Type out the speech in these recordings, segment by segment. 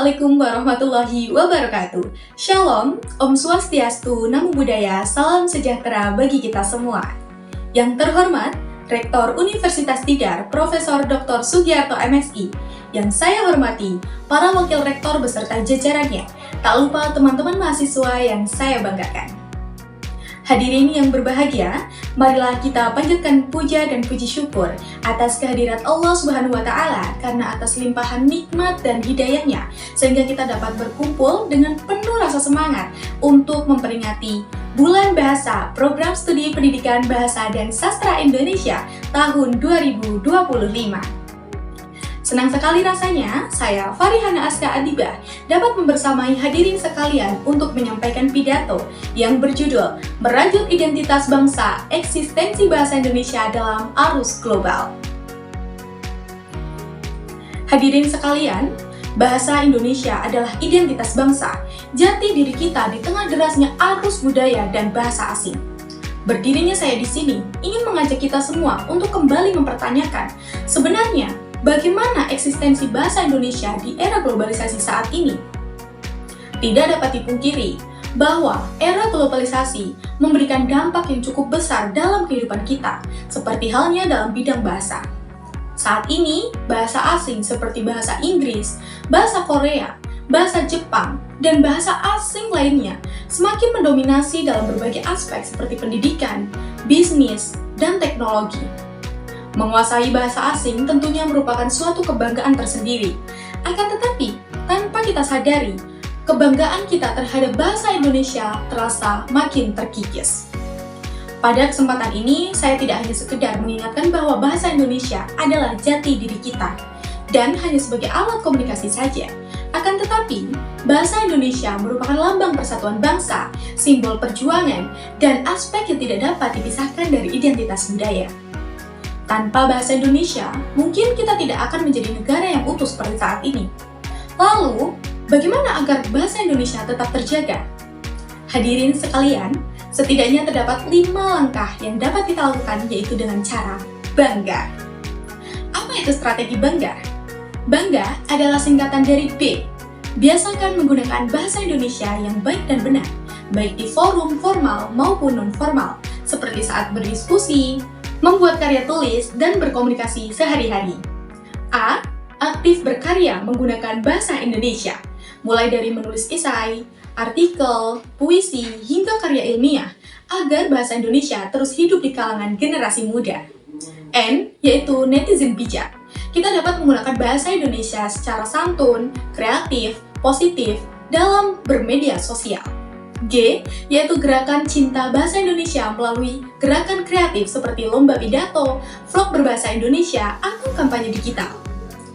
Assalamualaikum warahmatullahi wabarakatuh. Shalom, Om Swastiastu, Namo Buddhaya, salam sejahtera bagi kita semua. Yang terhormat, Rektor Universitas Tidar, Profesor Dr. Sugiarto MSI, yang saya hormati, para wakil rektor beserta jajarannya, tak lupa teman-teman mahasiswa yang saya banggakan. Hadirin yang berbahagia, marilah kita panjatkan puja dan puji syukur atas kehadirat Allah Subhanahu wa Ta'ala karena atas limpahan nikmat dan hidayahnya, sehingga kita dapat berkumpul dengan penuh rasa semangat untuk memperingati Bulan Bahasa Program Studi Pendidikan Bahasa dan Sastra Indonesia tahun 2025. Senang sekali rasanya, saya Farihana Aska Adibah dapat membersamai hadirin sekalian untuk menyampaikan pidato yang berjudul Merajut Identitas Bangsa, Eksistensi Bahasa Indonesia dalam Arus Global. Hadirin sekalian, bahasa Indonesia adalah identitas bangsa, jati diri kita di tengah derasnya arus budaya dan bahasa asing. Berdirinya saya di sini ingin mengajak kita semua untuk kembali mempertanyakan, sebenarnya bagaimana eksistensi bahasa Indonesia di era globalisasi saat ini? Tidak dapat dipungkiri bahwa era globalisasi memberikan dampak yang cukup besar dalam kehidupan kita, seperti halnya dalam bidang bahasa. Saat ini, bahasa asing seperti bahasa Inggris, bahasa Korea, bahasa Jepang, dan bahasa asing lainnya semakin mendominasi dalam berbagai aspek seperti pendidikan, bisnis, dan teknologi. Menguasai bahasa asing tentunya merupakan suatu kebanggaan tersendiri. Akan tetapi, tanpa kita sadari, kebanggaan kita terhadap bahasa Indonesia terasa makin terkikis. Pada kesempatan ini, saya tidak hanya sekedar mengingatkan bahwa bahasa Indonesia adalah jati diri kita, dan hanya sebagai alat komunikasi saja. Akan tetapi, bahasa Indonesia merupakan lambang persatuan bangsa, simbol perjuangan, dan aspek yang tidak dapat dipisahkan dari identitas budaya. Tanpa bahasa Indonesia, mungkin kita tidak akan menjadi negara yang utuh seperti saat ini. Lalu, bagaimana agar bahasa Indonesia tetap terjaga? Hadirin sekalian, setidaknya terdapat 5 langkah yang dapat kita lakukan, yaitu dengan cara bangga. Apa itu strategi bangga? Bangga adalah singkatan dari B. Biasakan menggunakan bahasa Indonesia yang baik dan benar, baik di forum formal maupun non-formal, seperti saat berdiskusi, membuat karya tulis, dan berkomunikasi sehari-hari. A. Aktif berkarya menggunakan bahasa Indonesia, mulai dari menulis esai, artikel, puisi, hingga karya ilmiah, agar bahasa Indonesia terus hidup di kalangan generasi muda. N. Yaitu netizen bijak. Kita dapat menggunakan bahasa Indonesia secara santun, kreatif, positif, dalam bermedia sosial. G, yaitu gerakan cinta bahasa Indonesia melalui gerakan kreatif seperti lomba pidato, vlog berbahasa Indonesia, atau kampanye digital.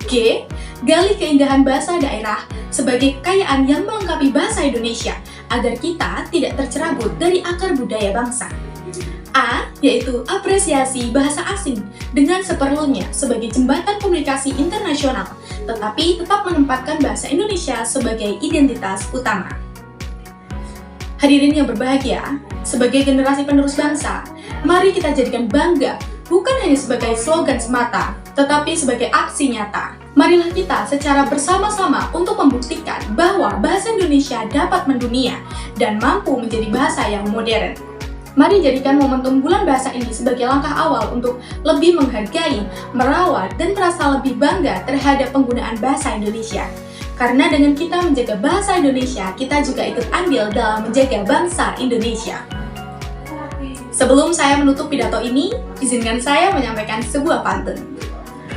G, gali keindahan bahasa daerah sebagai kekayaan yang melengkapi bahasa Indonesia agar kita tidak tercerabut dari akar budaya bangsa. A, yaitu apresiasi bahasa asing dengan seperlunya sebagai jembatan komunikasi internasional, tetapi tetap menempatkan bahasa Indonesia sebagai identitas utama. Hadirin yang berbahagia, sebagai generasi penerus bangsa, mari kita jadikan bangga bukan hanya sebagai slogan semata, tetapi sebagai aksi nyata. Marilah kita secara bersama-sama untuk membuktikan bahwa bahasa Indonesia dapat mendunia dan mampu menjadi bahasa yang modern. Mari jadikan momentum Bulan Bahasa ini sebagai langkah awal untuk lebih menghargai, merawat, dan merasa lebih bangga terhadap penggunaan bahasa Indonesia. Karena dengan kita menjaga bahasa Indonesia, kita juga ikut andil dalam menjaga bangsa Indonesia. Sebelum saya menutup pidato ini, izinkan saya menyampaikan sebuah pantun.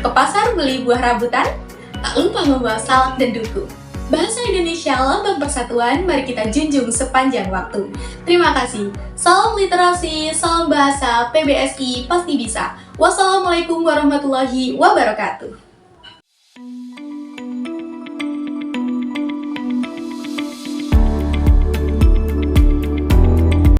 Ke pasar beli buah rambutan, tak lupa membawa salak dan duku. Bahasa Indonesia lambang persatuan, mari kita junjung sepanjang waktu. Terima kasih. Salam literasi, salam bahasa, PBSI pasti bisa. Wassalamualaikum warahmatullahi wabarakatuh.